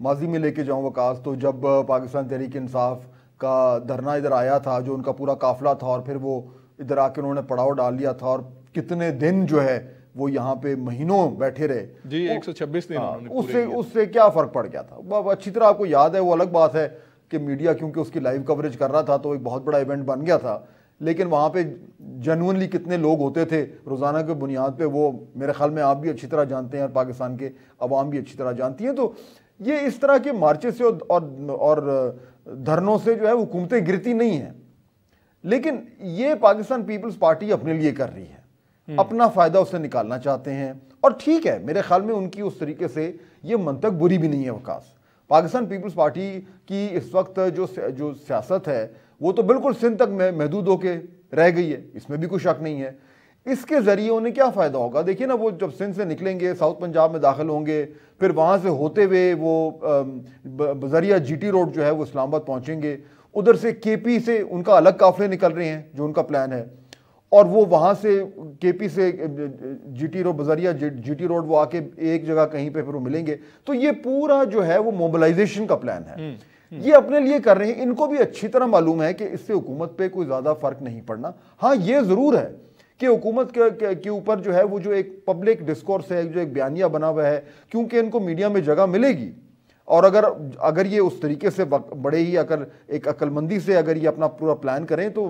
माजी में लेके जाऊँ वकास, तो जब पाकिस्तान तहरीक इंसाफ का धरना इधर आया था, जो उनका पूरा काफिला था, और फिर वो इधर आके उन्होंने पड़ाव डाल लिया था, और कितने दिन जो है वो यहाँ पे महीनों बैठे रहे जी, 126 दिन उससे क्या फ़र्क पड़ गया था। अच्छी तरह आपको याद है, वो अलग बात है कि मीडिया क्योंकि उसकी लाइव कवरेज कर रहा था तो एक बहुत बड़ा इवेंट बन गया था, लेकिन वहाँ पे जेन्युइनली कितने लोग होते थे रोज़ाना के बुनियाद पे, वो मेरे ख्याल में आप भी अच्छी तरह जानते हैं और पाकिस्तान के अवाम भी अच्छी तरह जानती हैं। तो ये इस तरह के मार्चेस से और धरनों से जो है हुकूमतें गिरती नहीं हैं, लेकिन ये पाकिस्तान पीपल्स पार्टी अपने लिए कर रही है, अपना फ़ायदा उससे निकालना चाहते हैं। और ठीक है, मेरे ख्याल में उनकी उस तरीके से ये मंतक बुरी भी नहीं है वकास। पाकिस्तान पीपल्स पार्टी की इस वक्त जो सियासत है वो तो बिल्कुल सिंध तक महदूद होके रह गई है, इसमें भी कोई शक नहीं है। इसके ज़रिए उन्हें क्या फ़ायदा होगा? देखिए ना, वो जब सिंध से निकलेंगे, साउथ पंजाब में दाखिल होंगे, फिर वहाँ से होते हुए वो बजरिया GT रोड जो है वो इस्लामाबाद पहुँचेंगे, उधर से KP से उनका अलग काफ़िले निकल रहे हैं जो उनका प्लान है, और वो वहाँ से KP से GT रोड, बजरिया GT रोड, वो आके एक जगह कहीं पे फिर वो मिलेंगे। तो ये पूरा जो है वो मोबिलाइजेशन का प्लान है, ये अपने लिए कर रहे हैं। इनको भी अच्छी तरह मालूम है कि इससे हुकूमत पे कोई ज़्यादा फ़र्क नहीं पड़ना। हाँ, ये ज़रूर है कि हुकूमत के ऊपर जो है वो जो एक पब्लिक डिस्कोर्स है, जो एक बयानिया बना हुआ है, क्योंकि इनको मीडिया में जगह मिलेगी, और अगर ये उस तरीके से बड़े ही अगर एक अक्लमंदी से अगर ये अपना पूरा प्लान करें, तो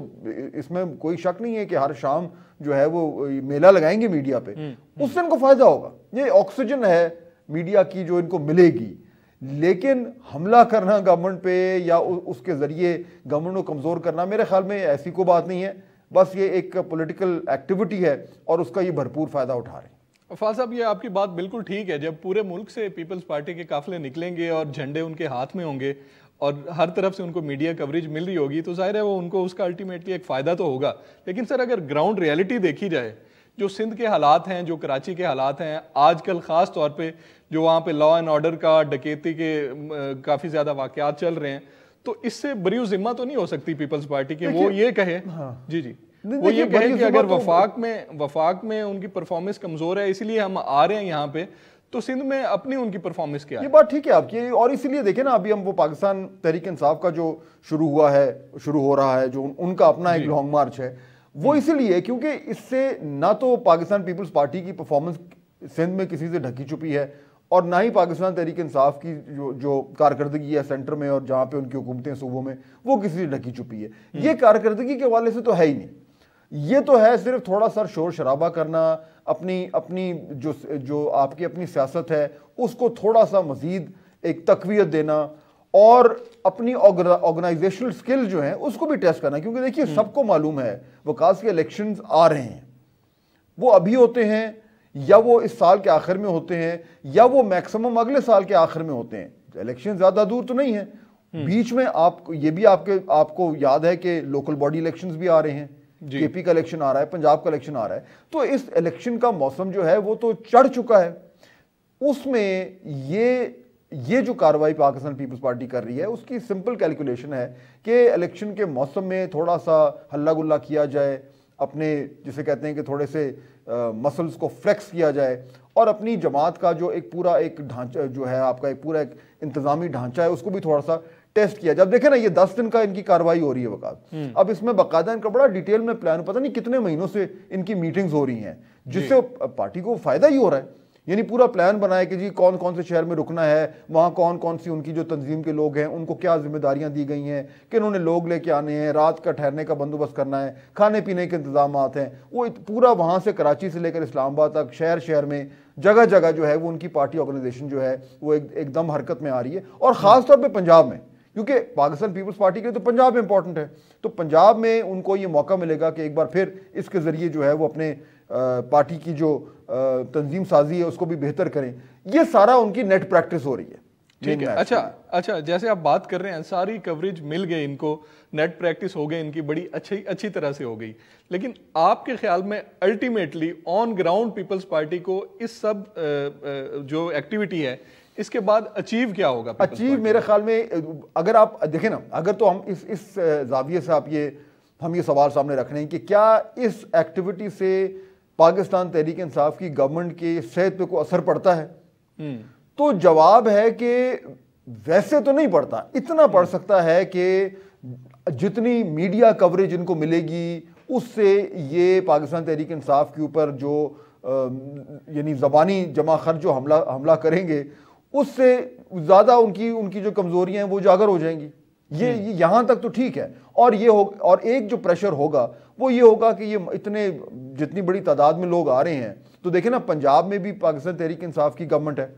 इसमें कोई शक नहीं है कि हर शाम जो है वो मेला लगाएंगे मीडिया पे, उससे इनको फ़ायदा होगा। ये ऑक्सीजन है मीडिया की जो इनको मिलेगी। लेकिन हमला करना गवर्नमेंट पे या उसके ज़रिए गवर्नमेंट को कमज़ोर करना, मेरे ख्याल में ऐसी कोई बात नहीं है। बस ये एक पॉलिटिकल एक्टिविटी है और उसका ये भरपूर फ़ायदा उठा रहे हैं। अफाज साहब, ये आपकी बात बिल्कुल ठीक है। जब पूरे मुल्क से पीपल्स पार्टी के काफिले निकलेंगे और झंडे उनके हाथ में होंगे और हर तरफ से उनको मीडिया कवरेज मिल रही होगी, तो जाहिर है वो उनको उसका अल्टीमेटली एक फ़ायदा तो होगा। लेकिन सर, अगर ग्राउंड रियलिटी देखी जाए, जो सिंध के हालात हैं, जो कराची के हालात हैं आजकल, ख़ास तौर पे जो वहाँ पे लॉ एंड ऑर्डर का, डकैती के काफ़ी ज़्यादा वाक़यात चल रहे हैं, तो इससे बरी ज़िम्मा तो नहीं हो सकती पीपल्स पार्टी के वो ये कहे, हाँ, जी वो ये कहे कि अगर वफाक में उनकी परफॉर्मेंस कमज़ोर है, इसलिए हम आ रहे हैं यहाँ पे, तो सिंध में अपनी उनकी परफॉर्मेंस क्या है? ये बात ठीक है आपकी। और इसीलिए देखें ना, अभी हम वो पाकिस्तान तहरीक इंसाफ का जो शुरू हो रहा है, जो उनका अपना एक लॉन्ग मार्च है, वो इसीलिए क्योंकि इससे ना तो पाकिस्तान पीपल्स पार्टी की परफॉर्मेंस सिंध में किसी से ढकी छुपी है, और ना ही पाकिस्तान तहरीक इंसाफ की जो कारकर्दगी है सेंटर में और जहाँ पे उनकी हुकूमतें सूबों में, वो किसी से ढकी छुपी है। ये कारकर्दगी के हवाले से तो है ही नहीं। ये तो है सिर्फ थोड़ा सा शोर शराबा करना, अपनी जो आपकी अपनी सियासत है उसको थोड़ा सा मजीद एक तकवीयत देना, और अपनी ऑर्गेनाइजेशनल स्किल जो है उसको भी टेस्ट करना। क्योंकि देखिए, सबको मालूम है वकास के इलेक्शंस आ रहे हैं, वो अभी होते हैं या वो इस साल के आखिर में होते हैं या वो मैक्सिमम अगले साल के आखिर में होते हैं। इलेक्शन ज़्यादा दूर तो नहीं है, बीच में ये भी आपको याद है कि लोकल बॉडी इलेक्शंस भी आ रहे हैं, KP का इलेक्शन आ रहा है, पंजाब का इलेक्शन आ रहा है। तो इस इलेक्शन का मौसम जो है वो तो चढ़ चुका है। उसमें ये जो कार्रवाई पाकिस्तान पीपल्स पार्टी कर रही है, उसकी सिंपल कैलकुलेशन है कि इलेक्शन के मौसम में थोड़ा सा हल्ला गुल्ला किया जाए, अपने जिसे कहते हैं कि थोड़े से मसल्स को फ्लेक्स किया जाए, और अपनी जमात का जो एक पूरा एक ढांचा जो है, आपका एक पूरा एक इंतजामी ढांचा है, उसको भी थोड़ा सा टेस्ट किया। जब देखे ना, ये 10 दिन का इनकी कार्रवाई हो रही है वकास, अब इसमें बाकायदा इनका बड़ा डिटेल में प्लान, पता नहीं कितने महीनों से इनकी मीटिंग्स हो रही हैं, जिससे पार्टी को फायदा ही हो रहा है। यानी पूरा प्लान बनाया कि जी कौन कौन से शहर में रुकना है, वहाँ कौन कौन सी उनकी जो तंजीम के लोग हैं उनको क्या जिम्मेदारियाँ दी गई हैं, कि उन्होंने लोग लेके आने हैं, रात का ठहरने का बंदोबस्त करना है, खाने पीने के इंतजाम हैं, वो पूरा वहाँ से कराची से लेकर इस्लामाबाद तक शहर शहर में जगह जगह जो है वो उनकी पार्टी ऑर्गेनाइजेशन जो है वो एकदम हरकत में आ रही है। और ख़ास तौर पर पंजाब में, क्योंकि पाकिस्तान पीपल्स पार्टी के लिए तो पंजाब इंपॉर्टेंट है, तो पंजाब में उनको ये मौका मिलेगा कि एक बार फिर इसके ज़रिए जो है वो अपने पार्टी की जो तंजीम साजी है उसको भी बेहतर करें। ये सारा उनकी नेट प्रैक्टिस हो रही है। ठीक है, अच्छा, जैसे आप बात कर रहे हैं, सारी कवरेज मिल गई इनको, नेट प्रैक्टिस हो गई इनकी, बड़ी अच्छी तरह से हो गई, लेकिन आपके ख्याल में ultimately on ground people's party को इस सब जो एक्टिविटी है इसके बाद अचीव क्या होगा? अचीव मेरे ख्याल में, अगर आप देखें ना, अगर तो हम इस जाविये से हम ये सवाल सामने रख रहे हैं कि क्या इस एक्टिविटी से पाकिस्तान तहरीक इंसाफ की गवर्नमेंट की सेहत पे कोई असर पड़ता है, तो जवाब है कि वैसे तो नहीं पड़ता, इतना पड़ सकता है कि जितनी मीडिया कवरेज इनको मिलेगी उससे ये पाकिस्तान तहरीक इंसाफ के ऊपर जो यानी ज़बानी जमा खर्च जो हमला करेंगे उससे ज़्यादा उनकी जो कमज़ोरियाँ हैं वो उजागर हो जाएंगी। ये यहाँ तक तो ठीक है। और ये हो, और एक जो प्रेशर होगा वो ये होगा कि ये इतने जितनी बड़ी तादाद में लोग आ रहे हैं, तो देखें ना, पंजाब में भी पाकिस्तान तहरीक इंसाफ की गवर्नमेंट है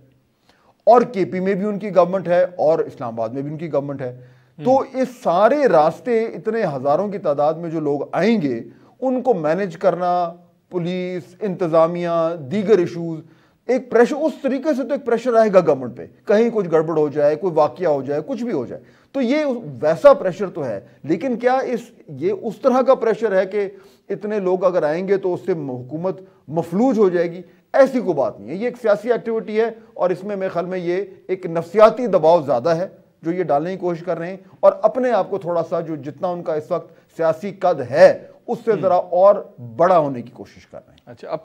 और केपी में भी उनकी गवर्नमेंट है और इस्लामाबाद में भी उनकी गवर्नमेंट है। तो इस सारे रास्ते इतने हजारों की तादाद में जो लोग आएंगे उनको मैनेज करना, पुलिस, इंतजामिया, दीगर इशूज, एक प्रेशर, उस तरीके से तो एक प्रेशर आएगा गवर्नमेंट पे, कहीं कुछ गड़बड़ हो जाए, कोई वाकया हो जाए, कुछ भी हो जाए, तो ये वैसा प्रेशर तो है। लेकिन क्या ये उस तरह का प्रेशर है कि इतने लोग अगर आएंगे तो उससे हुकूमत मफलूज हो जाएगी? ऐसी कोई बात नहीं है। ये एक सियासी एक्टिविटी है और इसमें मेरे ख्याल में ये एक नफ्सियाती दबाव ज्यादा है जो ये डालने की कोशिश कर रहे हैं, और अपने आप को थोड़ा सा जो जितना उनका इस वक्त सियासी कद है उससे जरा और बड़ा होने की कोशिश कर रहे हैं। अच्छा, अब